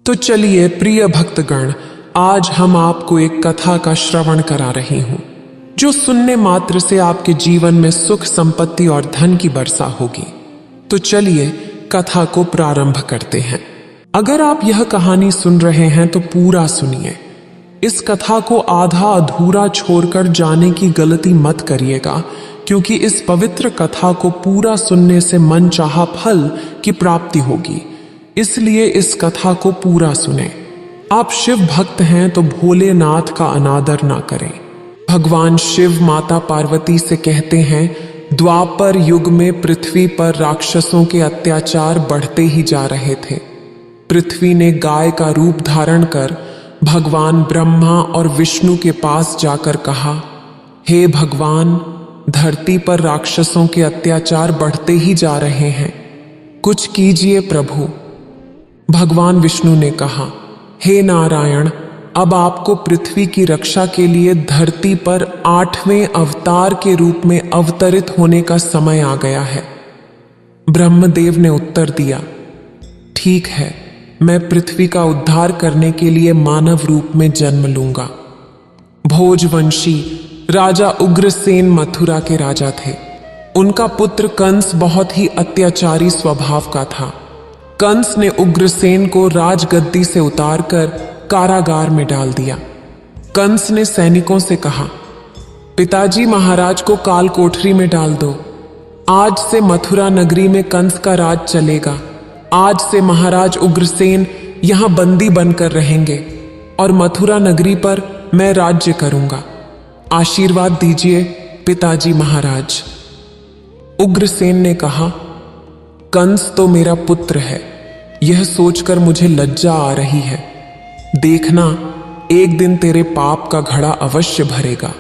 तो चलिए प्रिय भक्तगण, आज हम आपको एक कथा का श्रवण करा रही हूं जो सुनने मात्र से आपके जीवन में सुख, संपत्ति और धन की वर्षा होगी। तो चलिए कथा को प्रारंभ करते हैं। अगर आप यह कहानी सुन रहे हैं तो पूरा सुनिए। इस कथा को आधा अधूरा छोड़कर जाने की गलती मत करिएगा, क्योंकि इस पवित्र कथा को पूरा सुनने से मन चाहा फल की प्राप्ति होगी। इसलिए इस कथा को पूरा सुने। आप शिव भक्त हैं तो भोलेनाथ का अनादर ना करें। भगवान शिव माता पार्वती से कहते हैं, द्वापर युग में पृथ्वी पर राक्षसों के अत्याचार बढ़ते ही जा रहे थे। पृथ्वी ने गाय का रूप धारण कर भगवान ब्रह्मा और विष्णु के पास जाकर कहा, हे भगवान, धरती पर राक्षसों के अत्याचार बढ़ते ही जा रहे हैं, कुछ कीजिए प्रभु। भगवान विष्णु ने कहा, हे नारायण, अब आपको पृथ्वी की रक्षा के लिए धरती पर 8वें अवतार के रूप में अवतरित होने का समय आ गया है। ब्रह्मदेव ने उत्तर दिया, ठीक है, मैं पृथ्वी का उद्धार करने के लिए मानव रूप में जन्म लूंगा। भोजवंशी राजा उग्रसेन मथुरा के राजा थे। उनका पुत्र कंस बहुत ही अत्याचारी स्वभाव का था। कंस ने उग्रसेन को राजगद्दी से उतारकर कारागार में डाल दिया। कंस ने सैनिकों से कहा, पिताजी महाराज को काल कोठरी में डाल दो। आज से मथुरा नगरी में कंस का राज चलेगा। आज से महाराज उग्रसेन यहां बंदी बनकर रहेंगे और मथुरा नगरी पर मैं राज्य करूंगा। आशीर्वाद दीजिए पिताजी महाराज। उग्रसेन ने कहा, कंस तो मेरा पुत्र है, यह सोचकर मुझे लज्जा आ रही है। देखना, एक दिन तेरे पाप का घड़ा अवश्य भरेगा।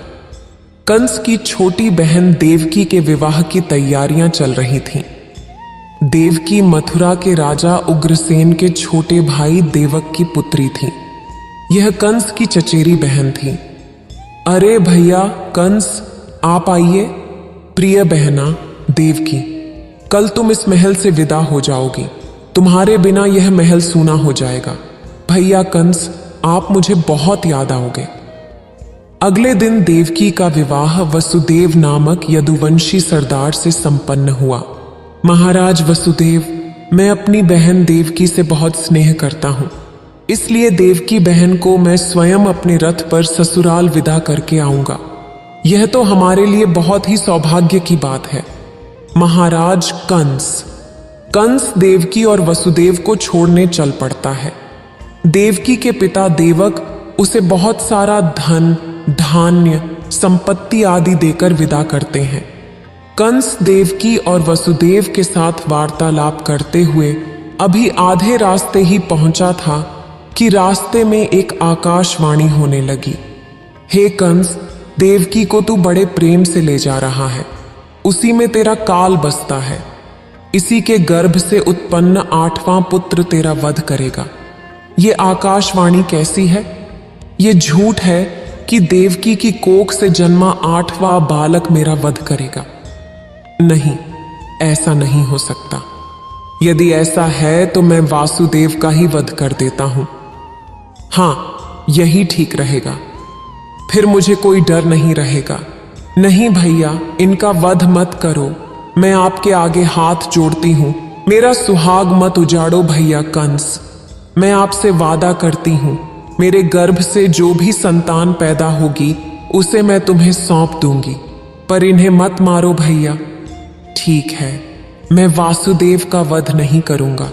कंस की छोटी बहन देवकी के विवाह की तैयारियां चल रही थीं। देवकी मथुरा के राजा उग्रसेन के छोटे भाई देवक की पुत्री थी। यह कंस की चचेरी बहन थी। अरे भैया कंस, आप आइए। प्रिय बहना देवकी, कल तुम इस महल से विदा हो जाओगी। तुम्हारे बिना यह महल सूना हो जाएगा। भैया कंस, आप मुझे बहुत याद आओगे। अगले दिन देवकी का विवाह वसुदेव नामक यदुवंशी सरदार से संपन्न हुआ। महाराज वसुदेव, मैं अपनी बहन देवकी से बहुत स्नेह करता हूं, इसलिए देवकी बहन को मैं स्वयं अपने रथ पर ससुराल विदा करके आऊंगा। यह तो हमारे लिए बहुत ही सौभाग्य की बात है। महाराज कंस देवकी और वसुदेव को छोड़ने चल पड़ता है। देवकी के पिता देवक उसे बहुत सारा धन, धान्य, संपत्ति आदि देकर विदा करते हैं। कंस देवकी और वसुदेव के साथ वार्तालाप करते हुए अभी आधे रास्ते ही पहुंचा था कि रास्ते में एक आकाशवाणी होने लगी। हे कंस, देवकी को तू बड़े प्रेम से ले जा रहा है, उसी में तेरा काल बसता है। इसी के गर्भ से उत्पन्न 8वां पुत्र तेरा वध करेगा। ये आकाशवाणी कैसी है? ये झूठ है कि देवकी की कोख से जन्मा 8वां बालक मेरा वध करेगा। नहीं, ऐसा नहीं हो सकता। यदि ऐसा है तो मैं वासुदेव का ही वध कर देता हूं। हाँ, यही ठीक रहेगा। फिर मुझे कोई डर नहीं रहेगा। नहीं भैया, इनका वध मत करो। मैं आपके आगे हाथ जोड़ती हूं, मेरा सुहाग मत उजाड़ो भैया कंस। मैं आपसे वादा करती हूं, मेरे गर्भ से जो भी संतान पैदा होगी उसे मैं तुम्हें सौंप दूंगी, पर इन्हें मत मारो भैया। ठीक है, मैं वासुदेव का वध नहीं करूंगा,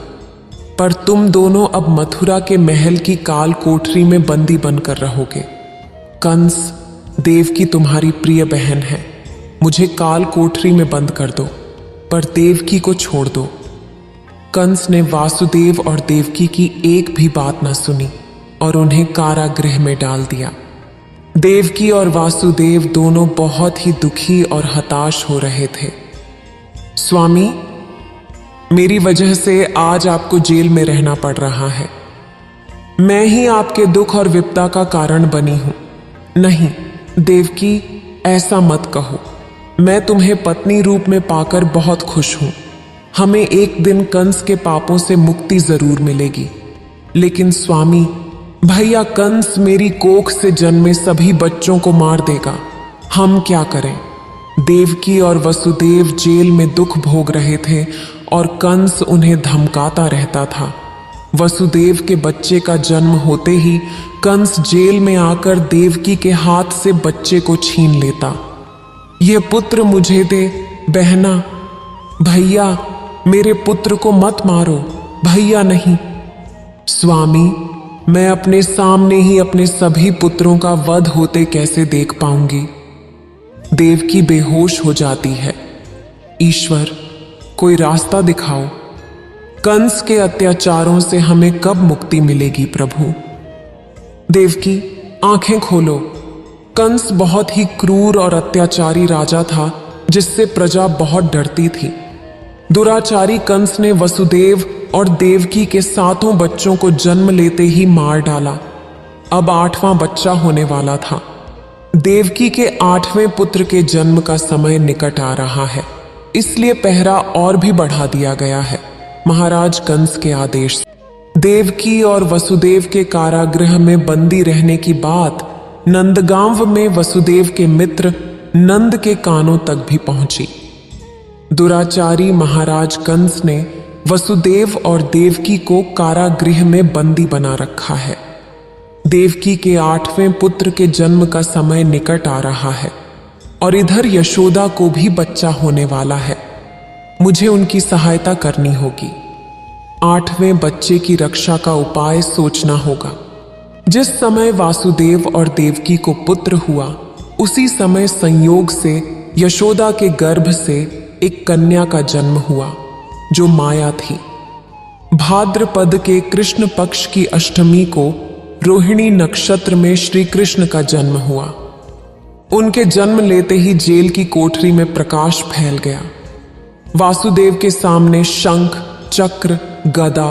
पर तुम दोनों अब मथुरा के महल की काल कोठरी में बंदी बनकर रहोगे। कंस, देवकी तुम्हारी प्रिय बहन है, मुझे काल कोठरी में बंद कर दो, पर देवकी को छोड़ दो। कंस ने वासुदेव और देवकी की एक भी बात न सुनी और उन्हें कारागृह में डाल दिया। देवकी और वासुदेव दोनों बहुत ही दुखी और हताश हो रहे थे। स्वामी, मेरी वजह से आज आपको जेल में रहना पड़ रहा है। मैं ही आपके दुख और विपदा का कारण बनी हूं। नहीं देवकी, ऐसा मत कहो। मैं तुम्हें पत्नी रूप में पाकर बहुत खुश हूं। हमें एक दिन कंस के पापों से मुक्ति जरूर मिलेगी। लेकिन स्वामी, भैया कंस मेरी कोख से जन्मे सभी बच्चों को मार देगा, हम क्या करें? देवकी और वसुदेव जेल में दुख भोग रहे थे और कंस उन्हें धमकाता रहता था। वसुदेव के बच्चे का जन्म होते ही कंस जेल में आकर देवकी के हाथ से बच्चे को छीन लेता। ये पुत्र मुझे दे बहना, भैया मेरे पुत्र को मत मारो, भैया नहीं। स्वामी, मैं अपने सामने ही अपने सभी पुत्रों का वध होते कैसे देख पाऊंगी? देवकी बेहोश हो जाती है। ईश्वर, कोई रास्ता दिखाओ। कंस के अत्याचारों से हमें कब मुक्ति मिलेगी प्रभु? देवकी, आंखें खोलो। कंस बहुत ही क्रूर और अत्याचारी राजा था जिससे प्रजा बहुत डरती थी। दुराचारी कंस ने वसुदेव और देवकी के 7 बच्चों को जन्म लेते ही मार डाला। अब 8वां बच्चा होने वाला था। देवकी के 8वें पुत्र के जन्म का समय निकट आ रहा है, इसलिए पहरा और भी बढ़ा दिया गया है महाराज कंस के आदेश से। देवकी और वसुदेव के कारागृह में बंदी रहने की बात नंदगांव में वसुदेव के मित्र नंद के कानों तक भी पहुंची। दुराचारी महाराज कंस ने वसुदेव और देवकी को कारागृह में बंदी बना रखा है। देवकी के 8वें पुत्र के जन्म का समय निकट आ रहा है और इधर यशोदा को भी बच्चा होने वाला है। मुझे उनकी सहायता करनी होगी। 8वें बच्चे की रक्षा का उपाय सोचना होगा। जिस समय वासुदेव और देवकी को पुत्र हुआ, उसी समय संयोग से यशोदा के गर्भ से एक कन्या का जन्म हुआ जो माया थी। भाद्रपद के कृष्ण पक्ष की अष्टमी को रोहिणी नक्षत्र में श्री कृष्ण का जन्म हुआ। उनके जन्म लेते ही जेल की कोठरी में प्रकाश फैल गया। वासुदेव के सामने शंख, चक्र, गदा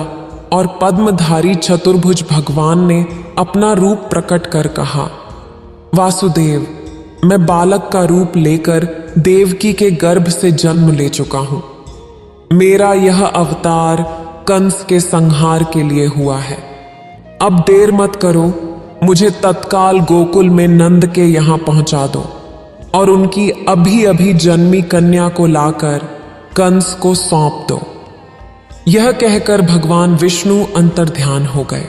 और पद्मधारी चतुर्भुज भगवान ने अपना रूप प्रकट कर कहा, वासुदेव, मैं बालक का रूप लेकर देवकी के गर्भ से जन्म ले चुका हूं। मेरा यह अवतार कंस के संहार के लिए हुआ है। अब देर मत करो, मुझे तत्काल गोकुल में नंद के यहां पहुंचा दो और उनकी अभी अभी जन्मी कन्या को लाकर कंस को सौंप दो। यह कहकर भगवान विष्णु अंतर्ध्यान हो गए।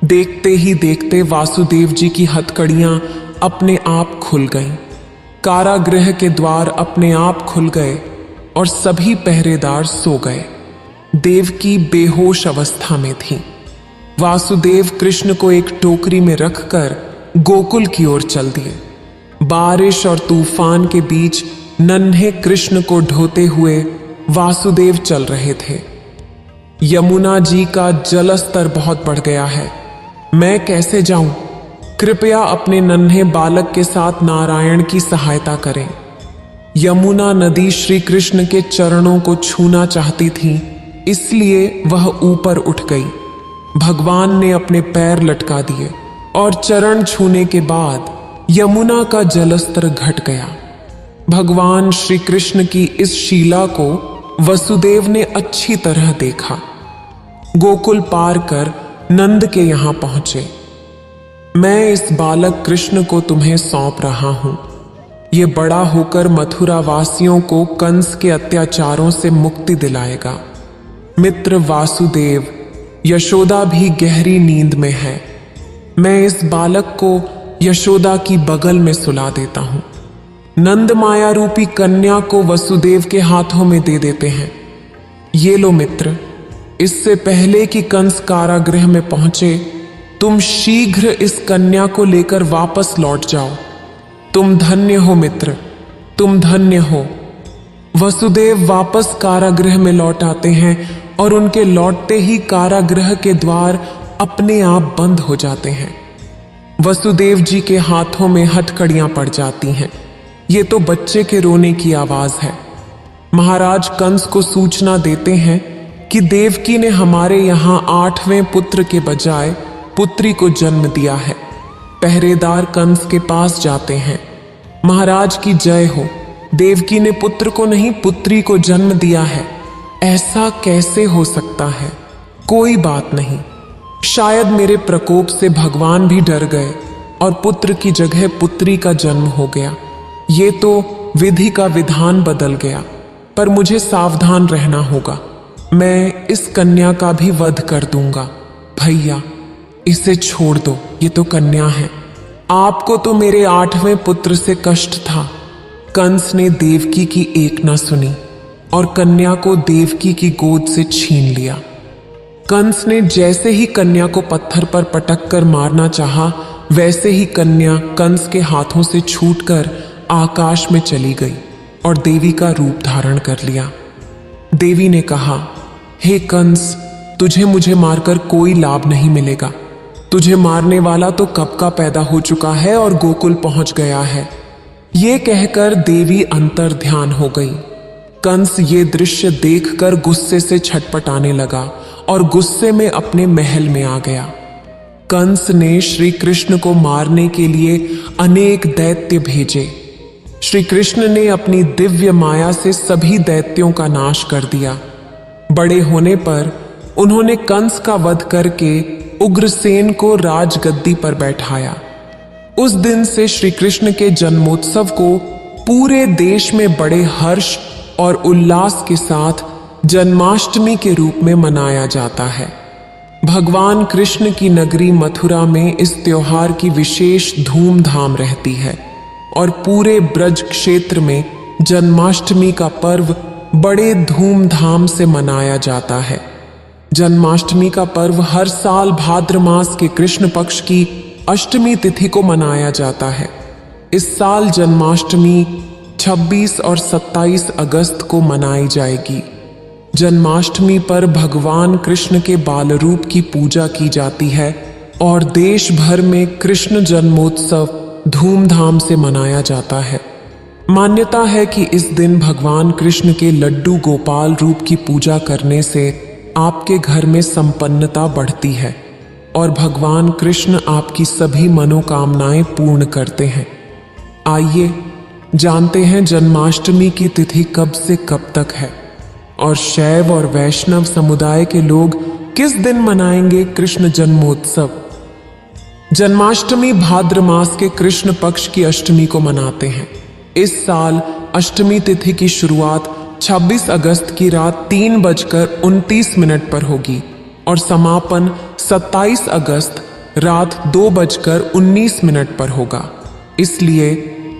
देखते ही देखते वासुदेव जी की हथकड़ियां अपने आप खुल गईं। कारागृह के द्वार अपने आप खुल गए और सभी पहरेदार सो गए। देवकी बेहोश अवस्था में थी। वासुदेव कृष्ण को एक टोकरी में रखकर गोकुल की ओर चल दिए। बारिश और तूफान के बीच नन्हे कृष्ण को ढोते हुए वासुदेव चल रहे थे। यमुना जी का जलस्तर बहुत बढ़ गया है, मैं कैसे जाऊं? कृपया अपने नन्हे बालक के साथ नारायण की सहायता करें। यमुना नदी श्री कृष्ण के चरणों को छूना चाहती थी, इसलिए वह ऊपर उठ गई। भगवान ने अपने पैर लटका दिए और चरण छूने के बाद यमुना का जलस्तर घट गया। भगवान श्री कृष्ण की इस शीला को वसुदेव ने अच्छी तरह देखा। गोकुल पार कर नंद के यहां पहुंचे। मैं इस बालक कृष्ण को तुम्हें सौंप रहा हूं। ये बड़ा होकर मथुरा वासियों को कंस के अत्याचारों से मुक्ति दिलाएगा। मित्र वासुदेव, यशोदा भी गहरी नींद में है। मैं इस बालक को यशोदा की बगल में सुला देता हूं। नंद माया रूपी कन्या को वसुदेव के हाथों में दे देते हैं। ये लो मित्र, इससे पहले कि कंस कारागृह में पहुंचे, तुम शीघ्र इस कन्या को लेकर वापस लौट जाओ। तुम धन्य हो मित्र, तुम धन्य हो। वसुदेव वापस कारागृह में लौट आते हैं और उनके लौटते ही कारागृह के द्वार अपने आप बंद हो जाते हैं। वसुदेव जी के हाथों में हथकड़ियां पड़ जाती हैं। ये तो बच्चे के रोने की आवाज है। महाराज कंस को सूचना देते हैं कि देवकी ने हमारे यहां 8वें पुत्र के बजाय पुत्री को जन्म दिया है। पहरेदार कंस के पास जाते हैं। महाराज की जय हो, देवकी ने पुत्र को नहीं पुत्री को जन्म दिया है। ऐसा कैसे हो सकता है? कोई बात नहीं, शायद मेरे प्रकोप से भगवान भी डर गए और पुत्र की जगह पुत्री का जन्म हो गया। ये तो विधि का विधान बदल गया, पर मुझे सावधान रहना होगा। मैं इस कन्या का भी वध कर दूंगा। भैया, इसे छोड़ दो, ये तो कन्या है। आपको तो मेरे 8वें पुत्र से कष्ट था। कंस ने देवकी की एक न सुनी और कन्या को देवकी की गोद से छीन लिया। कंस ने जैसे ही कन्या को पत्थर पर पटक कर मारना चाहा, वैसे ही कन्या कंस के हाथों से छूटकर आकाश में चली गई और देवी का रूप धारण कर लिया। देवी ने कहा, हे कंस, तुझे मुझे मारकर कोई लाभ नहीं मिलेगा। तुझे मारने वाला तो कब का पैदा हो चुका है और गोकुल पहुंच गया है। ये कहकर देवी अंतर ध्यान हो गई। कंस ये दृश्य देखकर गुस्से से छटपटाने लगा और गुस्से में अपने महल में आ गया। कंस ने श्री कृष्ण को मारने के लिए अनेक दैत्य भेजे। श्री कृष्ण ने अपनी दिव्य माया से सभी दैत्यों का नाश कर दिया। बड़े होने पर उन्होंने कंस का वध करके उग्रसेन को राजगद्दी पर बैठाया। उस दिन से श्री कृष्ण के जन्मोत्सव को पूरे देश में बड़े हर्ष और उल्लास के साथ जन्माष्टमी के रूप में मनाया जाता है। भगवान कृष्ण की नगरी मथुरा में इस त्योहार की विशेष धूमधाम रहती है और पूरे ब्रज क्षेत्र में जन्माष्टमी का पर्व बड़े धूमधाम से मनाया जाता है। जन्माष्टमी का पर्व हर साल भाद्र मास के कृष्ण पक्ष की अष्टमी तिथि को मनाया जाता है। इस साल जन्माष्टमी 26 और 27 अगस्त को मनाई जाएगी। जन्माष्टमी पर भगवान कृष्ण के बाल रूप की पूजा की जाती है और देश भर में कृष्ण जन्मोत्सव धूमधाम से मनाया जाता है। मान्यता है कि इस दिन भगवान कृष्ण के लड्डू गोपाल रूप की पूजा करने से आपके घर में संपन्नता बढ़ती है और भगवान कृष्ण आपकी सभी मनोकामनाएं पूर्ण करते हैं। आइए जानते हैं जन्माष्टमी की तिथि कब से कब तक है और शैव और वैष्णव समुदाय के लोग किस दिन मनाएंगे कृष्ण जन्मोत्सव। जन्माष्टमी भाद्र मास के कृष्ण पक्ष की अष्टमी को मनाते हैं। इस साल अष्टमी तिथि की शुरुआत 26 अगस्त की रात 3:29 पर होगी और समापन 27 अगस्त रात 2:19 पर होगा। इसलिए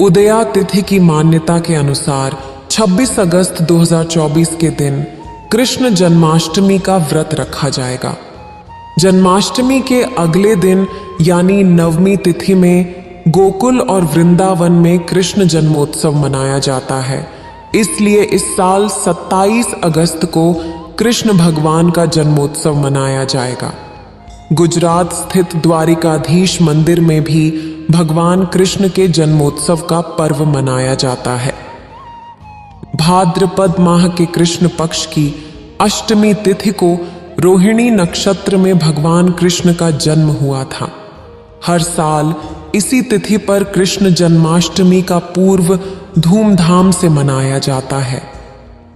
उदया तिथि की मान्यता के अनुसार 26 अगस्त 2024 के दिन कृष्ण जन्माष्टमी का व्रत रखा जाएगा। जन्माष्टमी के अगले दिन यानी नवमी तिथि में गोकुल और वृंदावन में कृष्ण जन्मोत्सव मनाया जाता है। इसलिए इस साल 27 अगस्त को कृष्ण भगवान का जन्मोत्सव मनाया जाएगा। गुजरात स्थित द्वारिकाधीश मंदिर में भी भगवान कृष्ण के जन्मोत्सव का पर्व मनाया जाता है। भाद्रपद माह के कृष्ण पक्ष की अष्टमी तिथि को रोहिणी नक्षत्र में भगवान कृष्ण का जन्म हुआ था। हर साल इसी तिथि पर कृष्ण जन्माष्टमी का पर्व धूमधाम से मनाया जाता है।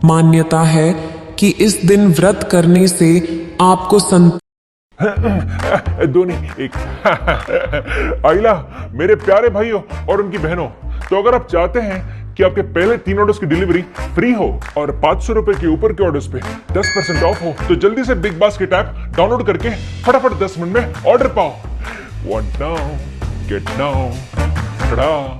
मान्यता है कि इस दिन व्रत करने से आपको दो नहीं एक आइला मेरे प्यारे भाइयों और उनकी बहनों, तो अगर आप चाहते हैं कि आपके पहले 3 ऑर्डर्स की डिलीवरी फ्री हो और 500 रुपए के ऊपर के ऑर्डर्स पे 10% ऑफ हो, तो जल्दी से बिग बास्केट ऐप डाउनलोड करके फटाफट 10 मिनट में ऑर्डर पाओ। Want now get now. Tada.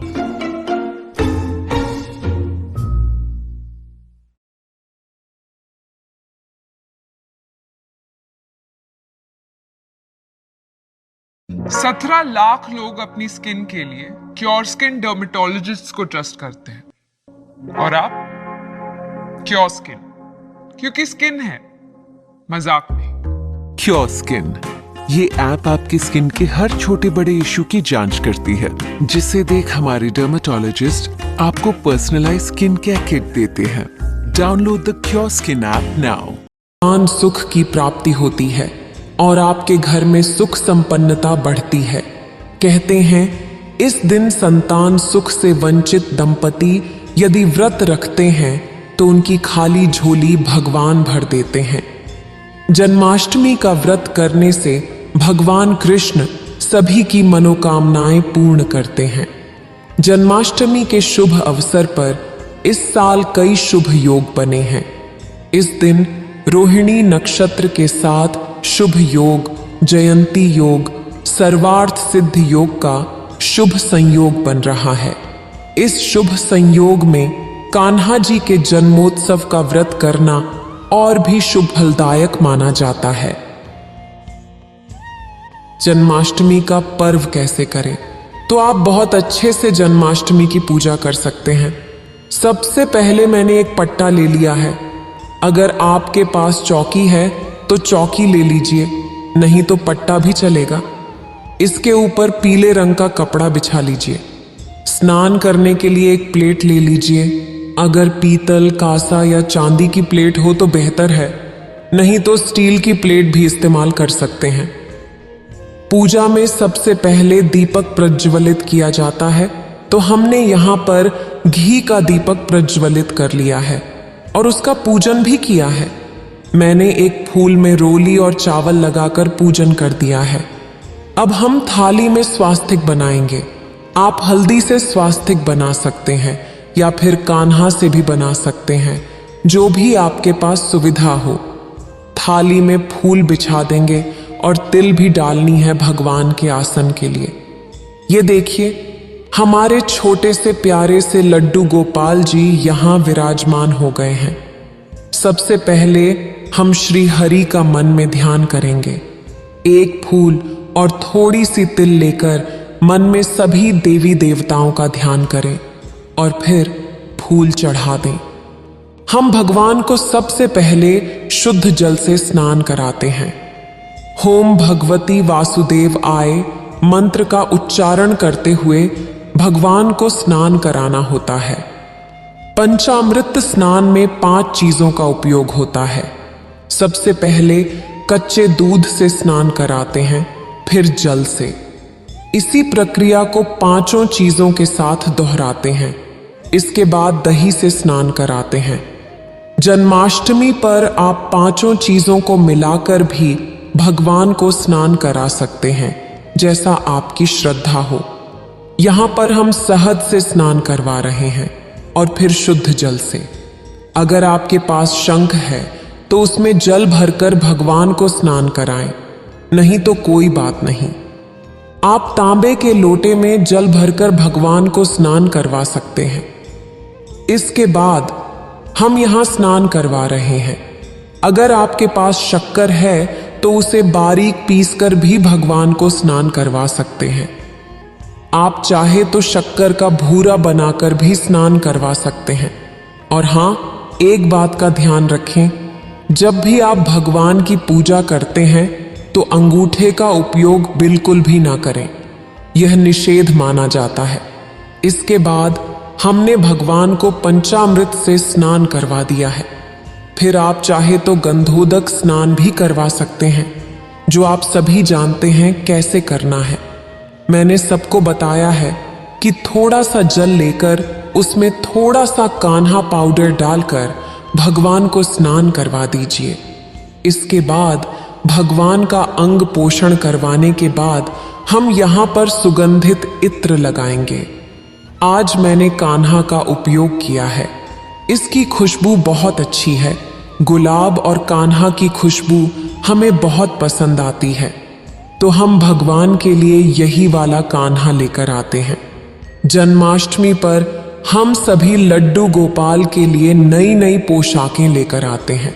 सत्रह लाख लोग अपनी स्किन के लिए क्योर स्किन डर्मेटोलॉजिस्ट को ट्रस्ट करते हैं और आप क्योर स्किन, क्योंकि स्किन है, मजाक नहीं। क्योर स्किन ये ऐप आपकी स्किन के हर छोटे बड़े इशू की जांच करती है, जिसे देख हमारे डर्मेटोलॉजिस्ट आपको पर्सनलाइज स्किन केयर किट देते हैं। Download the cure skin app now. सुख की प्राप्ति होती है और आपके घर में सुख संपन्नता बढ़ती है। कहते हैं इस दिन संतान सुख से वंचित दंपति यदि व्रत रखते हैं तो उनकी खाली झोली भगवान भर देते हैं। जन्माष्टमी का व्रत करने से भगवान कृष्ण सभी की मनोकामनाएं पूर्ण करते हैं। जन्माष्टमी के शुभ अवसर पर इस साल कई शुभ योग बने हैं। इस दिन रोहिणी नक्षत्र के साथ शुभ योग, जयंती योग, सर्वार्थ सिद्ध योग का शुभ संयोग बन रहा है। इस शुभ संयोग में कान्हा जी के जन्मोत्सव का व्रत करना और भी शुभ फलदायक माना जाता है। जन्माष्टमी का पर्व कैसे करें? तो आप बहुत अच्छे से जन्माष्टमी की पूजा कर सकते हैं। सबसे पहले मैंने एक पट्टा ले लिया है। अगर आपके पास चौकी है तो चौकी ले लीजिए, नहीं तो पट्टा भी चलेगा। इसके ऊपर पीले रंग का कपड़ा बिछा लीजिए। स्नान करने के लिए एक प्लेट ले लीजिए। अगर पीतल, कांसा या चांदी की प्लेट हो तो बेहतर है, नहीं तो स्टील की प्लेट भी इस्तेमाल कर सकते हैं। पूजा में सबसे पहले दीपक प्रज्वलित किया जाता है, तो हमने यहाँ पर घी का दीपक प्रज्वलित कर लिया है और उसका पूजन भी किया है। मैंने एक फूल में रोली और चावल लगाकर पूजन कर दिया है। अब हम थाली में स्वास्तिक बनाएंगे। आप हल्दी से स्वास्तिक बना सकते हैं या फिर कान्हा से भी बना सकते हैं, जो भी आपके पास सुविधा हो। थाली में फूल बिछा देंगे और तिल भी डालनी है भगवान के आसन के लिए। ये देखिए, हमारे छोटे से प्यारे से लड्डू गोपाल जी यहाँ विराजमान हो गए हैं। सबसे पहले हम श्री हरि का मन में ध्यान करेंगे। एक फूल और थोड़ी सी तिल लेकर मन में सभी देवी देवताओं का ध्यान करें और फिर फूल चढ़ा दें। हम भगवान को सबसे पहले शुद्ध जल से स्नान कराते हैं। होम भगवती वासुदेव आए मंत्र का उच्चारण करते हुए भगवान को स्नान कराना होता है। पंचामृत स्नान में 5 चीजों का उपयोग होता है। सबसे पहले कच्चे दूध से स्नान कराते हैं, फिर जल से। इसी प्रक्रिया को 5 चीजों के साथ दोहराते हैं। इसके बाद दही से स्नान कराते हैं। जन्माष्टमी पर आप 5 चीजों को मिलाकर भी भगवान को स्नान करा सकते हैं, जैसा आपकी श्रद्धा हो। यहां पर हम शहद से स्नान करवा रहे हैं और फिर शुद्ध जल से। अगर आपके पास शंख है तो उसमें जल भरकर भगवान को स्नान कराएं, नहीं तो कोई बात नहीं। आप तांबे के लोटे में जल भरकर भगवान को स्नान करवा सकते हैं। इसके बाद हम यहां स्नान करवा रहे हैं। अगर आपके पास शक्कर है तो उसे बारीक पीसकर भी भगवान को स्नान करवा सकते हैं। आप चाहे तो शक्कर का भूरा बनाकर भी स्नान करवा सकते हैं। और हां, एक बात का ध्यान रखें, जब भी आप भगवान की पूजा करते हैं तो अंगूठे का उपयोग बिल्कुल भी ना करें। यह निषेध माना जाता है। इसके बाद हमने भगवान को पंचामृत से स्नान करवा दिया है। फिर आप चाहे तो गंधोदक स्नान भी करवा सकते हैं, जो आप सभी जानते हैं कैसे करना है। मैंने सबको बताया है कि थोड़ा सा जल लेकर उसमें थोड़ा सा कान्हा पाउडर डालकर भगवान को स्नान करवा दीजिए। इसके बाद भगवान का अंग पोषण करवाने के बाद हम यहाँ पर सुगंधित इत्र लगाएंगे। आज मैंने कान्हा का उपयोग किया है। इसकी खुशबू बहुत अच्छी है। गुलाब और कान्हा की खुशबू हमें बहुत पसंद आती है, तो हम भगवान के लिए यही वाला कान्हा लेकर आते हैं। जन्माष्टमी पर हम सभी लड्डू गोपाल के लिए नई नई पोशाकें लेकर आते हैं।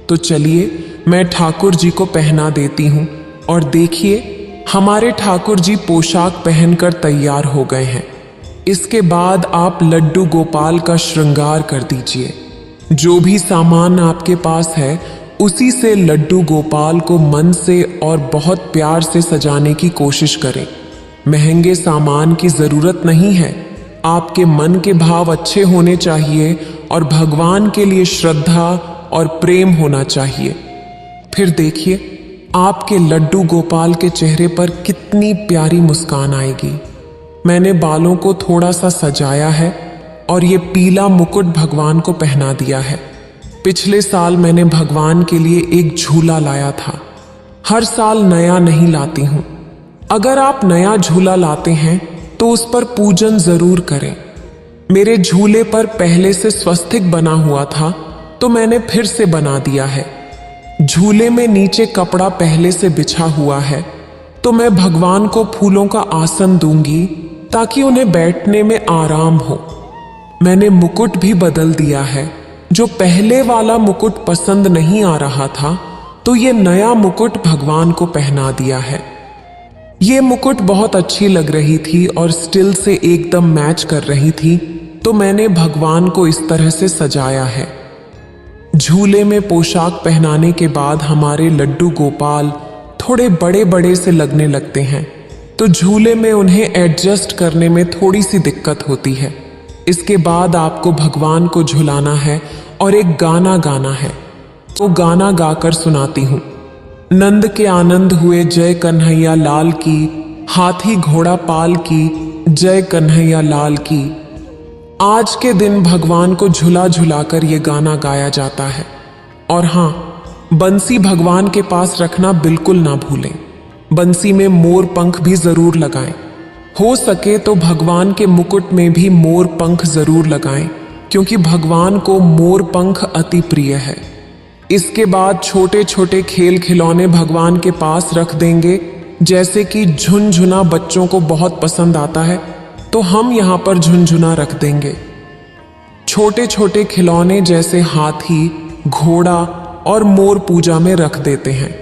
तो चलिए मैं ठाकुर जी को पहना देती हूँ और देखिए हमारे ठाकुर जी पोशाक पहनकर तैयार हो गए हैं। इसके बाद आप लड्डू गोपाल का श्रृंगार कर दीजिए। जो भी सामान आपके पास है उसी से लड्डू गोपाल को मन से और बहुत प्यार से सजाने की कोशिश करें। महंगे सामान की जरूरत नहीं है। आपके मन के भाव अच्छे होने चाहिए और भगवान के लिए श्रद्धा और प्रेम होना चाहिए। फिर देखिए आपके लड्डू गोपाल के चेहरे पर कितनी प्यारी मुस्कान आएगी। मैंने बालों को थोड़ा सा सजाया है और ये पीला मुकुट भगवान को पहना दिया है। पिछले साल मैंने भगवान के लिए एक झूला लाया था। हर साल नया नहीं लाती हूँ। अगर आप नया झूला लाते हैं तो उस पर पूजन जरूर करें। मेरे झूले पर पहले से स्वस्तिक बना हुआ था तो मैंने फिर से बना दिया है। झूले में नीचे कपड़ा पहले से बिछा हुआ है तो मैं भगवान को फूलों का आसन दूंगी ताकि उन्हें बैठने में आराम हो। मैंने मुकुट भी बदल दिया है। जो पहले वाला मुकुट पसंद नहीं आ रहा था तो ये नया मुकुट भगवान को पहना दिया है। ये मुकुट बहुत अच्छी लग रही थी और स्टिल से एकदम मैच कर रही थी तो मैंने भगवान को इस तरह से सजाया है। झूले में पोशाक पहनाने के बाद हमारे लड्डू गोपाल थोड़े बड़े बड़े से लगने लगते हैं तो झूले में उन्हें एडजस्ट करने में थोड़ी सी दिक्कत होती है। इसके बाद आपको भगवान को झुलाना है और एक गाना गाना है। वो गाना गाकर सुनाती हूँ। नंद के आनंद हुए जय कन्हैया लाल की, हाथी घोड़ा पाल की जय कन्हैया लाल की। आज के दिन भगवान को झुला झुलाकर ये गाना गाया जाता है। और हाँ, बंसी भगवान के पास रखना बिल्कुल ना भूलें। बंसी में मोर पंख भी जरूर लगाएं। हो सके तो भगवान के मुकुट में भी मोर पंख जरूर लगाएं क्योंकि भगवान को मोर पंख अति प्रिय है। इसके बाद छोटे छोटे खेल खिलौने भगवान के पास रख देंगे। जैसे कि झुनझुना बच्चों को बहुत पसंद आता है तो हम यहाँ पर झुनझुना रख देंगे। छोटे छोटे खिलौने जैसे हाथी, घोड़ा और मोर पूजा में रख देते हैं।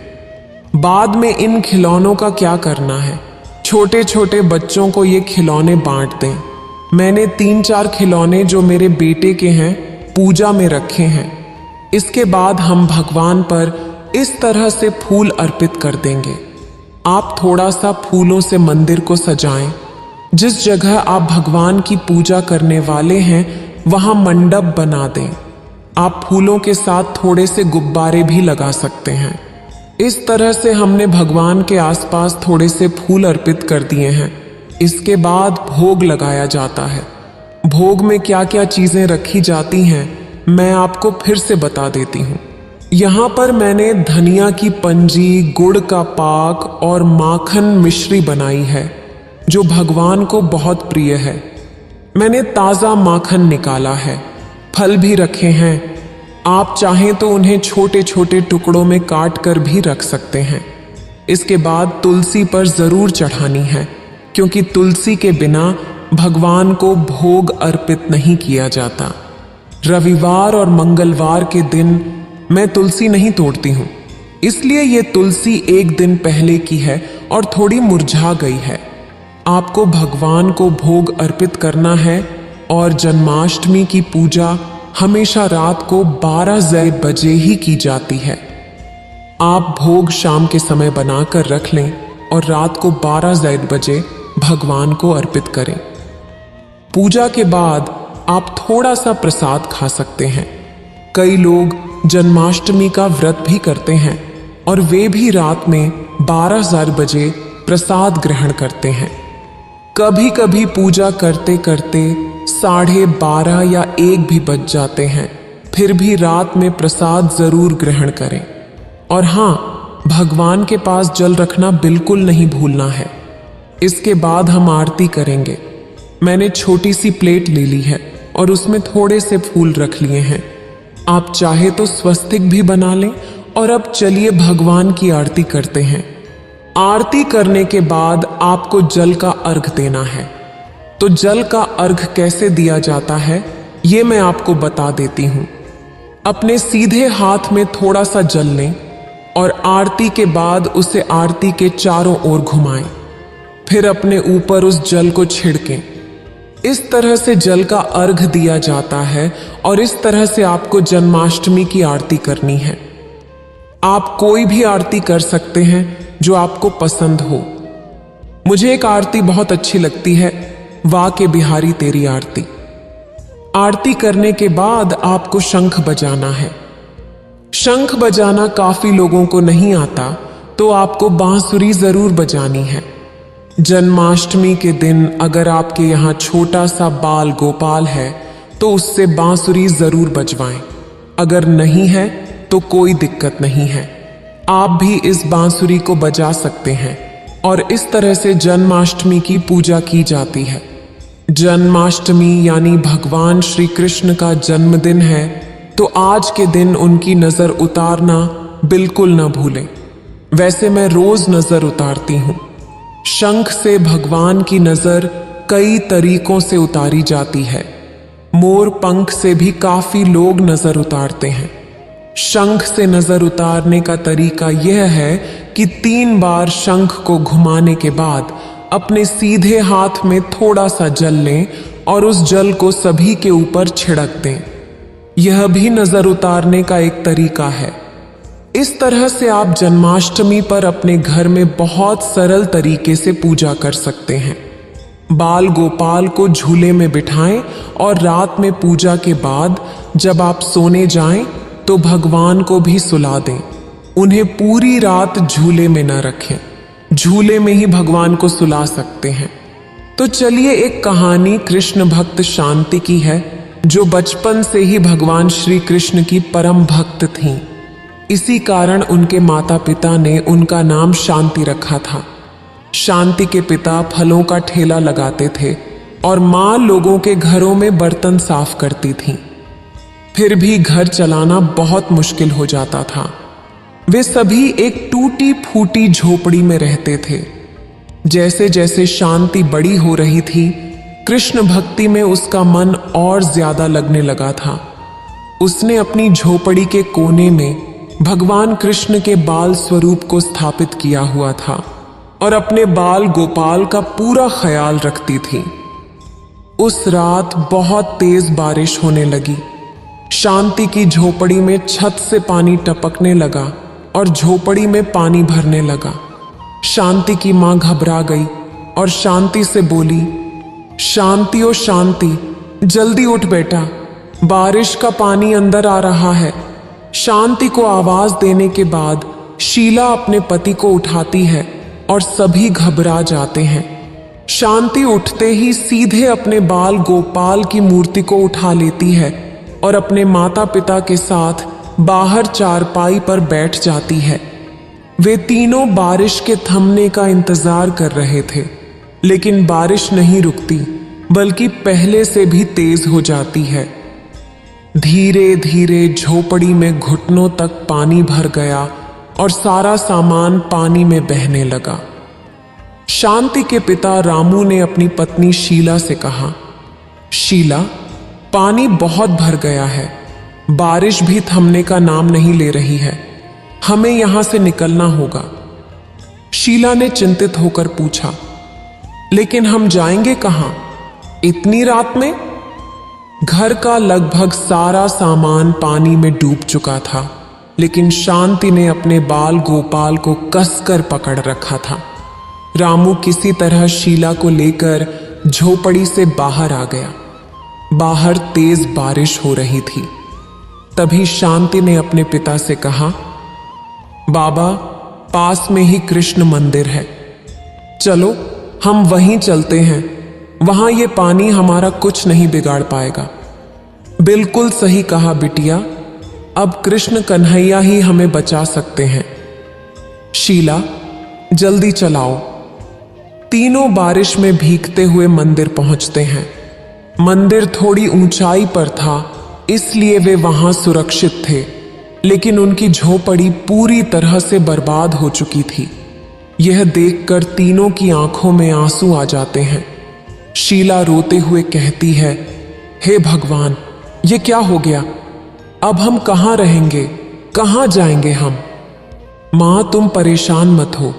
बाद में इन खिलौनों का क्या करना है? छोटे छोटे बच्चों को ये खिलौने बांट दें। मैंने 3-4 खिलौने जो मेरे बेटे के हैं पूजा में रखे हैं। इसके बाद हम भगवान पर इस तरह से फूल अर्पित कर देंगे। आप थोड़ा सा फूलों से मंदिर को सजाएं। जिस जगह आप भगवान की पूजा करने वाले हैं वहां मंडप बना दें। आप फूलों के साथ थोड़े से गुब्बारे भी लगा सकते हैं। इस तरह से हमने भगवान के आसपास थोड़े से फूल अर्पित कर दिए हैं। इसके बाद भोग लगाया जाता है। भोग में क्या क्या चीजें रखी जाती हैं मैं आपको फिर से बता देती हूँ। यहाँ पर मैंने धनिया की पंजी, गुड़ का पाक और माखन मिश्री बनाई है जो भगवान को बहुत प्रिय है। मैंने ताज़ा माखन निकाला है। फल भी रखे हैं। आप चाहें तो उन्हें छोटे छोटे टुकड़ों में काट कर भी रख सकते हैं। इसके बाद तुलसी पर जरूर चढ़ानी है क्योंकि तुलसी के बिना भगवान को भोग अर्पित नहीं किया जाता। रविवार और मंगलवार के दिन मैं तुलसी नहीं तोड़ती हूँ, इसलिए ये तुलसी एक दिन पहले की है और थोड़ी मुरझा गई है। आपको भगवान को भोग अर्पित करना है और जन्माष्टमी की पूजा हमेशा रात को 12 बजे ही की जाती है। आप भोग शाम के समय बनाकर रख लें और रात को 12 बजे भगवान को अर्पित करें। पूजा के बाद आप थोड़ा सा प्रसाद खा सकते हैं। कई लोग जन्माष्टमी का व्रत भी करते हैं और वे भी रात में 12 बजे प्रसाद ग्रहण करते हैं। कभी कभी पूजा करते करते 12:30 या 1 भी बज जाते हैं, फिर भी रात में प्रसाद जरूर ग्रहण करें। और हाँ, भगवान के पास जल रखना बिल्कुल नहीं भूलना है। इसके बाद हम आरती करेंगे। मैंने छोटी सी प्लेट ले ली है और उसमें थोड़े से फूल रख लिए हैं। आप चाहे तो स्वस्तिक भी बना लें। और अब चलिए भगवान की आरती करते हैं। आरती करने के बाद आपको जल का अर्घ देना है। तो जल का अर्घ कैसे दिया जाता है ये मैं आपको बता देती हूँ। अपने सीधे हाथ में थोड़ा सा जल लें और आरती के बाद उसे आरती के चारों ओर घुमाएं। फिर अपने ऊपर उस जल को छिड़कें। इस तरह से जल का अर्घ दिया जाता है और इस तरह से आपको जन्माष्टमी की आरती करनी है। आप कोई भी आरती कर सकते हैं जो आपको पसंद हो। मुझे एक आरती बहुत अच्छी लगती है, वाह के बिहारी तेरी आरती। आरती करने के बाद आपको शंख बजाना है। शंख बजाना काफी लोगों को नहीं आता तो आपको बांसुरी जरूर बजानी है। जन्माष्टमी के दिन अगर आपके यहाँ छोटा सा बाल गोपाल है तो उससे बांसुरी जरूर बजवाएं। अगर नहीं है तो कोई दिक्कत नहीं है। आप भी इस बांसुरी को बजा सकते हैं और इस तरह से जन्माष्टमी की पूजा की जाती है। जन्माष्टमी यानी भगवान श्री कृष्ण का जन्मदिन है, तो आज के दिन उनकी नजर उतारना बिल्कुल न भूलें। वैसे मैं रोज नजर उतारती हूँ। शंख से भगवान की नजर कई तरीकों से उतारी जाती है। मोर पंख से भी काफी लोग नजर उतारते हैं। शंख से नजर उतारने का तरीका यह है कि 3 बार शंख को घुमाने के बाद अपने सीधे हाथ में थोड़ा सा जल लें और उस जल को सभी के ऊपर छिड़क दें। यह भी नजर उतारने का एक तरीका है। इस तरह से आप जन्माष्टमी पर अपने घर में बहुत सरल तरीके से पूजा कर सकते हैं। बाल गोपाल को झूले में बिठाएं और रात में पूजा के बाद जब आप सोने जाएं तो भगवान को भी सुला दें। उन्हें पूरी रात झूले में न रखें, झूले में ही भगवान को सुला सकते हैं। तो चलिए एक कहानी कृष्ण भक्त शांति की है, जो बचपन से ही भगवान श्री कृष्ण की परम भक्त थीं। इसी कारण उनके माता पिता ने उनका नाम शांति रखा था। शांति के पिता फलों का ठेला लगाते थे और माँ लोगों के घरों में बर्तन साफ करती थीं। फिर भी घर चलाना बहुत मुश्किल हो जाता था। वे सभी एक टूटी फूटी झोपड़ी में रहते थे। जैसे जैसे शांति बड़ी हो रही थी, कृष्ण भक्ति में उसका मन और ज्यादा लगने लगा था। उसने अपनी झोपड़ी के कोने में भगवान कृष्ण के बाल स्वरूप को स्थापित किया हुआ था और अपने बाल गोपाल का पूरा ख्याल रखती थी। उस रात बहुत तेज बारिश होने लगी। शांति की झोपड़ी में छत से पानी टपकने लगा और झोपड़ी में पानी भरने लगा। शांति की मां घबरा गई और शांति से बोली, शांति ओ शांति, जल्दी उठ बेटा, बारिश का पानी अंदर आ रहा है। शांति को आवाज देने के बाद शीला अपने पति को उठाती है और सभी घबरा जाते हैं। शांति उठते ही सीधे अपने बाल गोपाल की मूर्ति को उठा लेती है और अपने माता पिता के साथ बाहर चारपाई पर बैठ जाती है। वे तीनों बारिश के थमने का इंतजार कर रहे थे, लेकिन बारिश नहीं रुकती, बल्कि पहले से भी तेज हो जाती है। धीरे धीरे झोपड़ी में घुटनों तक पानी भर गया और सारा सामान पानी में बहने लगा। शांति के पिता रामू ने अपनी पत्नी शीला से कहा, शीला, पानी बहुत भर गया है, बारिश भी थमने का नाम नहीं ले रही है, हमें यहां से निकलना होगा। शीला ने चिंतित होकर पूछा, लेकिन हम जाएंगे कहां इतनी रात में? घर का लगभग सारा सामान पानी में डूब चुका था, लेकिन शांति ने अपने बाल गोपाल को कसकर पकड़ रखा था। रामू किसी तरह शीला को लेकर झोपड़ी से बाहर आ गया। बाहर तेज बारिश हो रही थी। तभी शांति ने अपने पिता से कहा, बाबा, पास में ही कृष्ण मंदिर है, चलो हम वहीं चलते हैं, वहां ये पानी हमारा कुछ नहीं बिगाड़ पाएगा। बिल्कुल सही कहा बिटिया, अब कृष्ण कन्हैया ही हमें बचा सकते हैं। शीला, जल्दी चलाओ। तीनों बारिश में भीगते हुए मंदिर पहुंचते हैं। मंदिर थोड़ी ऊंचाई पर था, इसलिए वे वहां सुरक्षित थे, लेकिन उनकी झोपड़ी पूरी तरह से बर्बाद हो चुकी थी। यह देखकर तीनों की आंखों में आंसू आ जाते हैं। शीला रोते हुए कहती है, हे भगवान, ये क्या हो गया? अब हम कहां रहेंगे, कहां जाएंगे हम? मां, तुम परेशान मत हो,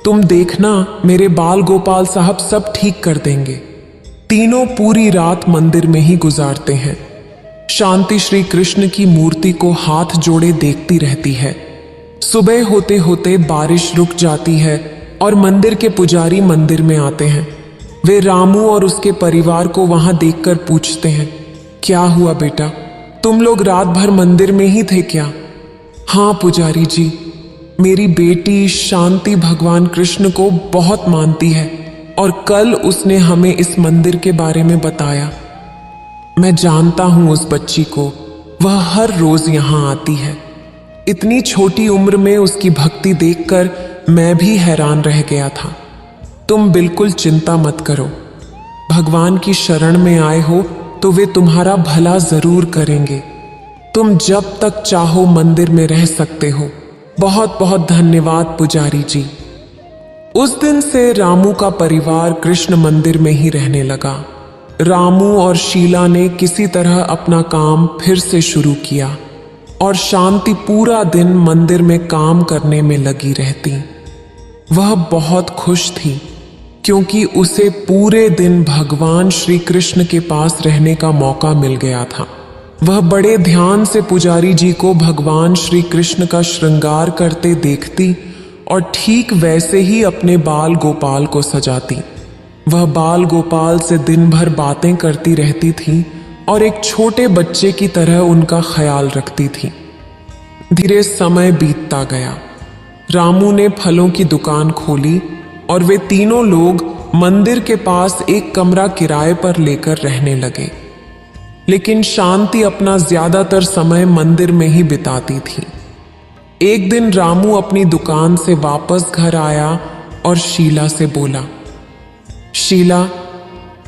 तुम देखना, मेरे बाल गोपाल साहब सब ठीक कर देंगे। तीनों पूरी रात मंदिर में ही गुजारते हैं। शांति श्री कृष्ण की मूर्ति को हाथ जोड़े देखती रहती है। सुबह होते होते बारिश रुक जाती है और मंदिर के पुजारी मंदिर में आते हैं। वे रामू और उसके परिवार को वहां देखकर पूछते हैं, क्या हुआ बेटा, तुम लोग रात भर मंदिर में ही थे क्या? हाँ पुजारी जी, मेरी बेटी शांति भगवान कृष्ण को बहुत मानती है और कल उसने हमें इस मंदिर के बारे में बताया। मैं जानता हूं उस बच्ची को, वह हर रोज यहां आती है। इतनी छोटी उम्र में उसकी भक्ति देखकर मैं भी हैरान रह गया था। तुम बिल्कुल चिंता मत करो, भगवान की शरण में आए हो तो वे तुम्हारा भला जरूर करेंगे। तुम जब तक चाहो मंदिर में रह सकते हो। बहुत बहुत धन्यवाद पुजारी जी। उस दिन से रामू का परिवार कृष्ण मंदिर में ही रहने लगा। रामू और शीला ने किसी तरह अपना काम फिर से शुरू किया और शांति पूरा दिन मंदिर में काम करने में लगी रहती। वह बहुत खुश थी क्योंकि उसे पूरे दिन भगवान श्री कृष्ण के पास रहने का मौका मिल गया था। वह बड़े ध्यान से पुजारी जी को भगवान श्री कृष्ण का श्रृंगार करते देखती और ठीक वैसे ही अपने बाल गोपाल को सजाती। वह बाल गोपाल से दिन भर बातें करती रहती थी और एक छोटे बच्चे की तरह उनका ख्याल रखती थी। धीरे समय बीतता गया। रामू ने फलों की दुकान खोली और वे तीनों लोग मंदिर के पास एक कमरा किराए पर लेकर रहने लगे। लेकिन शांति अपना ज्यादातर समय मंदिर में ही बिताती थी। एक दिन रामू अपनी दुकान से वापस घर आया और शीला से बोला, शीला,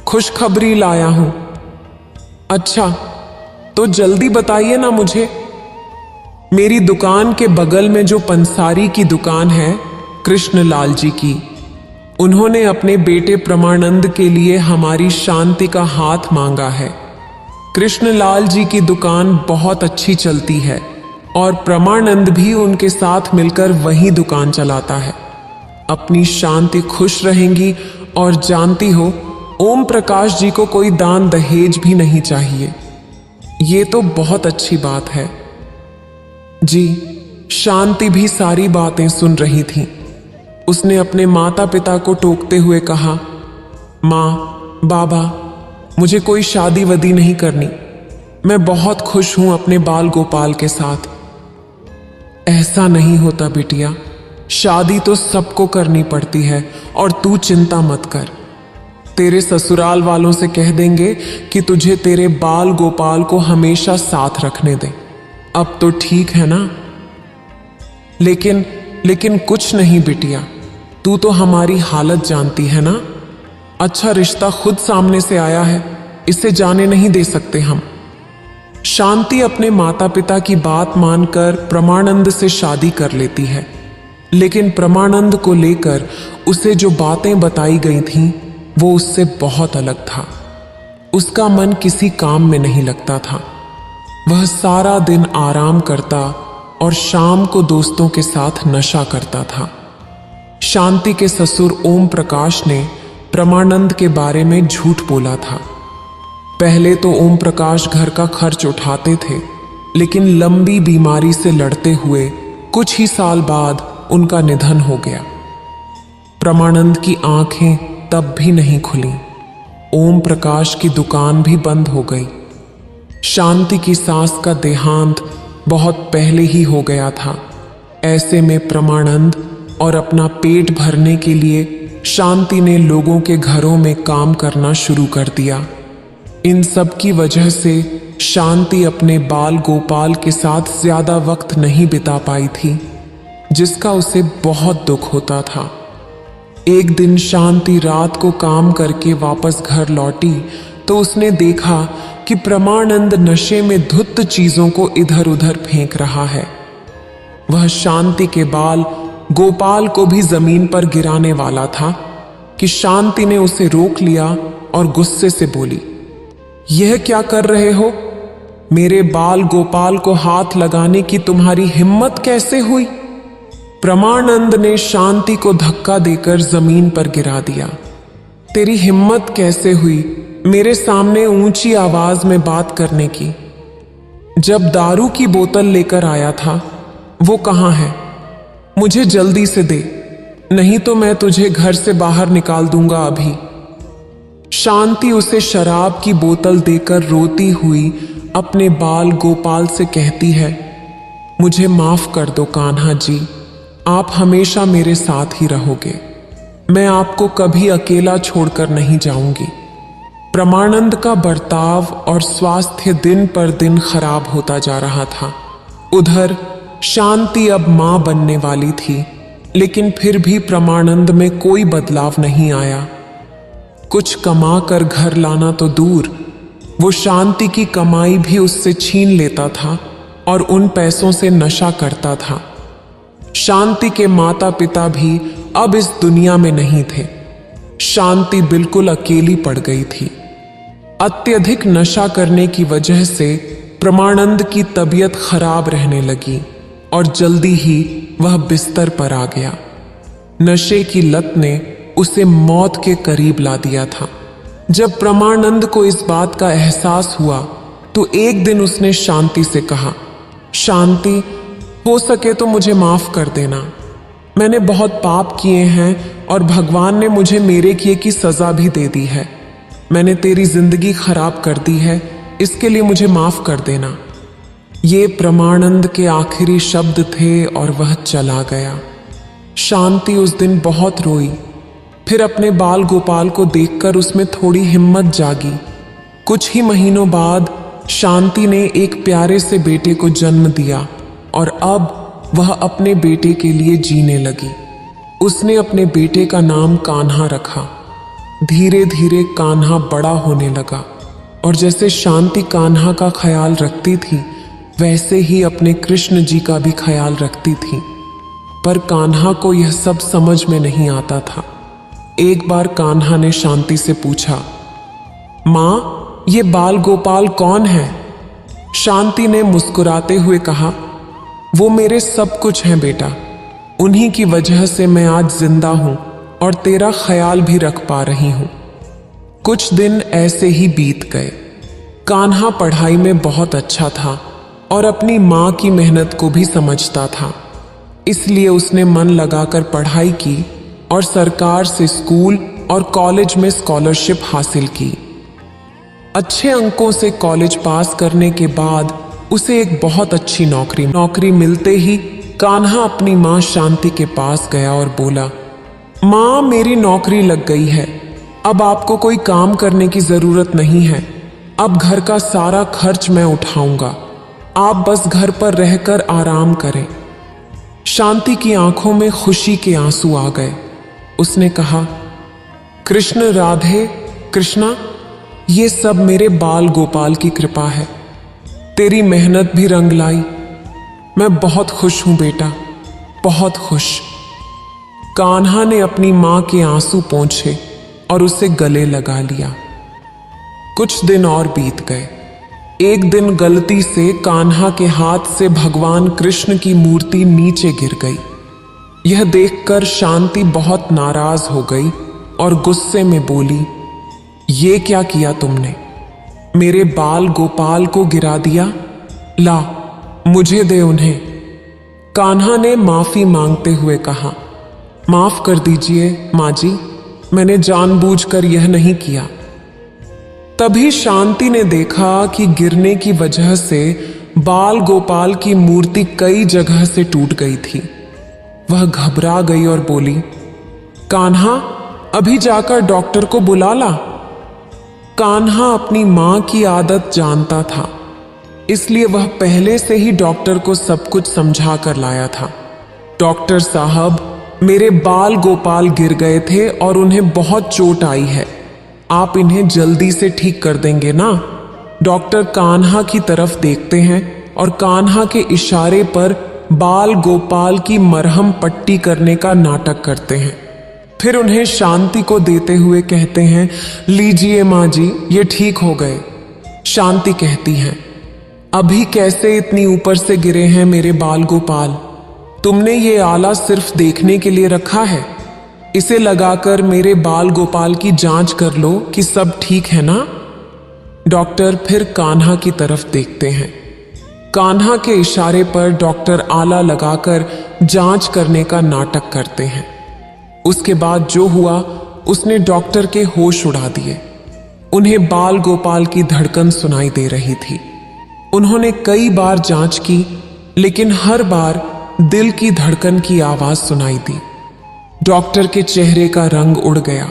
खुशखबरी लाया हूं। अच्छा, तो जल्दी बताइए ना मुझे। मेरी दुकान के बगल में जो पंसारी की दुकान है, कृष्णलाल जी की, उन्होंने अपने बेटे प्रमानंद के लिए हमारी शांति का हाथ मांगा है। कृष्णलाल जी की दुकान बहुत अच्छी चलती है और प्रमानंद भी उनके साथ मिलकर वही दुकान चलाता है। अपनी शांति खुश रहेंगी और जानती हो, ओम प्रकाश जी को कोई दान दहेज भी नहीं चाहिए। ये तो बहुत अच्छी बात है। जी, शांति भी सारी बातें सुन रही थी। उसने अपने माता पिता को टोकते हुए कहा, माँ, बाबा, मुझे कोई शादी वदी नहीं करनी। मैं बहुत खुश हूं अपने बाल गोपाल के साथ। ऐसा नहीं होता बिटिया, शादी तो सबको करनी पड़ती है और तू चिंता मत कर। तेरे ससुराल वालों से कह देंगे कि तुझे तेरे बाल गोपाल को हमेशा साथ रखने दे। अब तो ठीक है ना? लेकिन कुछ नहीं बिटिया, तू तो हमारी हालत जानती है ना। अच्छा रिश्ता खुद सामने से आया है, इसे जाने नहीं दे सकते हम। शांति अपने माता पिता की बात मानकर प्रमानंद से शादी कर लेती है। लेकिन प्रमानंद को लेकर उसे जो बातें बताई गई थीं, वो उससे बहुत अलग था। उसका मन किसी काम में नहीं लगता था। वह सारा दिन आराम करता और शाम को दोस्तों के साथ नशा करता था। शांति के ससुर ओम प्रकाश ने प्रमानंद के बारे में झूठ बोला था। पहले तो ओम प्रकाश घर का खर्च उठाते थे, लेकिन लंबी बीमारी से लड़ते हुए कुछ ही साल बाद उनका निधन हो गया। प्रमानंद की आंखें तब भी नहीं खुली। ओम प्रकाश की दुकान भी बंद हो गई। शांति की सास का देहांत बहुत पहले ही हो गया था। ऐसे में प्रमानंद और अपना पेट भरने के लिए शांति ने लोगों के घरों में काम करना शुरू कर दिया। इन सब की वजह से शांति अपने बाल गोपाल के साथ ज्यादा वक्त नहीं बिता पाई थी, जिसका उसे बहुत दुख होता था। एक दिन शांति रात को काम करके वापस घर लौटी तो उसने देखा कि प्रमानंद नशे में धुत चीजों को इधर उधर फेंक रहा है। वह शांति के बाल गोपाल को भी जमीन पर गिराने वाला था कि शांति ने उसे रोक लिया और गुस्से से बोली, यह क्या कर रहे हो? मेरे बाल गोपाल को हाथ लगाने की तुम्हारी हिम्मत कैसे हुई? प्रमानंद ने शांति को धक्का देकर जमीन पर गिरा दिया। तेरी हिम्मत कैसे हुई मेरे सामने ऊंची आवाज में बात करने की? जब दारू की बोतल लेकर आया था, वो कहाँ है? मुझे जल्दी से दे, नहीं तो मैं तुझे घर से बाहर निकाल दूंगा अभी। शांति उसे शराब की बोतल देकर रोती हुई अपने बाल गोपाल से कहती है, मुझे माफ कर दो कान्हा जी, आप हमेशा मेरे साथ ही रहोगे। मैं आपको कभी अकेला छोड़कर नहीं जाऊंगी। प्रमानंद का बर्ताव और स्वास्थ्य दिन पर दिन खराब होता जा रहा था। उधर शांति अब मां बनने वाली थी, लेकिन फिर भी प्रमानंद में कोई बदलाव नहीं आया। कुछ कमा कर घर लाना तो दूर, वो शांति की कमाई भी उससे छीन लेता था और उन पैसों से नशा करता था। शांति के माता पिता भी अब इस दुनिया में नहीं थे। शांति बिल्कुल अकेली पड़ गई थी। अत्यधिक नशा करने की वजह से प्रमानंद की तबीयत खराब रहने लगी और जल्दी ही वह बिस्तर पर आ गया। नशे की लत ने उसे मौत के करीब ला दिया था। जब प्रमानंद को इस बात का एहसास हुआ तो एक दिन उसने शांति से कहा, शांति, हो सके तो मुझे माफ कर देना। मैंने बहुत पाप किए हैं और भगवान ने मुझे मेरे किए की सजा भी दे दी है। मैंने तेरी जिंदगी खराब कर दी है, इसके लिए मुझे माफ कर देना। ये प्रमानंद के आखिरी शब्द थे और वह चला गया। शांति उस दिन बहुत रोई। फिर अपने बाल गोपाल को देखकर उसमें थोड़ी हिम्मत जागी। कुछ ही महीनों बाद शांति ने एक प्यारे से बेटे को जन्म दिया और अब वह अपने बेटे के लिए जीने लगी। उसने अपने बेटे का नाम कान्हा रखा। धीरे धीरे कान्हा बड़ा होने लगा और जैसे शांति कान्हा का ख्याल रखती थी, वैसे ही अपने कृष्ण जी का भी ख्याल रखती थी। पर कान्हा को यह सब समझ में नहीं आता था। एक बार कान्हा ने शांति से पूछा, माँ, ये बाल गोपाल कौन है? शांति ने मुस्कुराते हुए कहा, वो मेरे सब कुछ हैं बेटा। उन्हीं की वजह से मैं आज जिंदा हूं और तेरा ख्याल भी रख पा रही हूं। कुछ दिन ऐसे ही बीत गए। कान्हा पढ़ाई में बहुत अच्छा था और अपनी माँ की मेहनत को भी समझता था, इसलिए उसने मन लगाकर पढ़ाई की और सरकार से स्कूल और कॉलेज में स्कॉलरशिप हासिल की। अच्छे अंकों से कॉलेज पास करने के बाद उसे एक बहुत अच्छी नौकरी मिलते ही कान्हा अपनी माँ शांति के पास गया और बोला, माँ, मेरी नौकरी लग गई है। अब आपको कोई काम करने की जरूरत नहीं है। अब घर का सारा खर्च मैं उठाऊंगा। आप बस घर पर रहकर आराम करें। शांति की आंखों में खुशी के आंसू आ गए। उसने कहा, कृष्ण राधे कृष्णा, ये सब मेरे बाल गोपाल की कृपा है। तेरी मेहनत भी रंग लाई। मैं बहुत खुश हूं बेटा, बहुत खुश। कान्हा ने अपनी मां के आंसू पोंछे और उसे गले लगा लिया। कुछ दिन और बीत गए। एक दिन गलती से कान्हा के हाथ से भगवान कृष्ण की मूर्ति नीचे गिर गई। यह देखकर शांति बहुत नाराज हो गई और गुस्से में बोली, ये क्या किया तुमने? मेरे बाल गोपाल को गिरा दिया। ला, मुझे दे उन्हें। कान्हा ने माफी मांगते हुए कहा, माफ कर दीजिए माँ जी, मैंने जानबूझकर यह नहीं किया। तभी शांति ने देखा कि गिरने की वजह से बाल गोपाल की मूर्ति कई जगह से टूट गई थी। वह घबरा गई और बोली, कान्हा, अभी जाकर डॉक्टर को बुला ला। कान्हा अपनी मां की आदत जानता था, इसलिए वह पहले से ही डॉक्टर को सब कुछ समझा कर लाया था। डॉक्टर साहब, मेरे बाल गोपाल गिर गए थे और उन्हें बहुत चोट आई है। आप इन्हें जल्दी से ठीक कर देंगे ना? डॉक्टर कान्हा की तरफ देखते हैं और कान्हा के इशारे पर बाल गोपाल की मरहम पट्टी करने का नाटक करते हैं। फिर उन्हें शांति को देते हुए कहते हैं, लीजिए माँ जी, ये ठीक हो गए। शांति कहती हैं, अभी कैसे इतनी ऊपर से गिरे हैं मेरे बाल गोपाल? तुमने ये आला सिर्फ देखने के लिए रखा है? इसे लगाकर मेरे बाल गोपाल की जांच कर लो कि सब ठीक है ना? डॉक्टर फिर कान्हा की तरफ देखते हैं। कान्हा के इशारे पर डॉक्टर आला लगाकर जांच करने का नाटक करते हैं। उसके बाद जो हुआ, उसने डॉक्टर के होश उड़ा दिए। उन्हें बाल गोपाल की धड़कन सुनाई दे रही थी। उन्होंने कई बार जांच की, लेकिन हर बार दिल की धड़कन की आवाज सुनाई दी। डॉक्टर के चेहरे का रंग उड़ गया।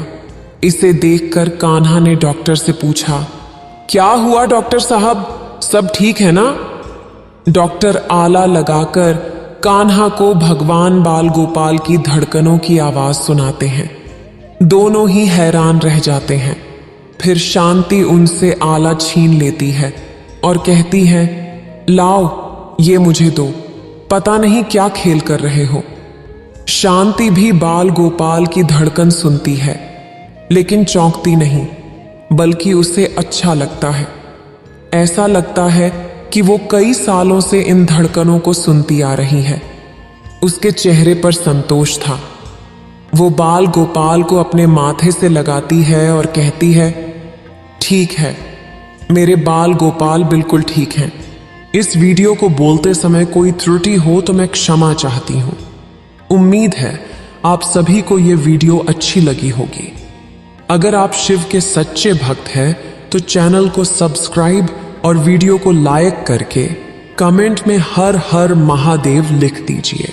इसे देखकर कान्हा ने डॉक्टर से पूछा, क्या हुआ डॉक्टर साहब, सब ठीक है ना? डॉक्टर आला लगाकर कान्हा को भगवान बाल गोपाल की धड़कनों की आवाज सुनाते हैं। दोनों ही हैरान रह जाते हैं। फिर शांति उनसे आला छीन लेती है और कहती है, लाओ ये मुझे दो, पता नहीं क्या खेल कर रहे हो। शांति भी बाल गोपाल की धड़कन सुनती है, लेकिन चौंकती नहीं, बल्कि उसे अच्छा लगता है। ऐसा लगता है कि वो कई सालों से इन धड़कनों को सुनती आ रही है। उसके चेहरे पर संतोष था। वो बाल गोपाल को अपने माथे से लगाती है और कहती है, ठीक है, मेरे बाल गोपाल बिल्कुल ठीक हैं। इस वीडियो को बोलते समय कोई त्रुटि हो तो मैं क्षमा चाहती हूँ। उम्मीद है आप सभी को ये वीडियो अच्छी लगी होगी। अगर आप शिव के सच्चे भक्त हैं तो चैनल को सब्सक्राइब और वीडियो को लाइक करके कमेंट में हर हर महादेव लिख दीजिए।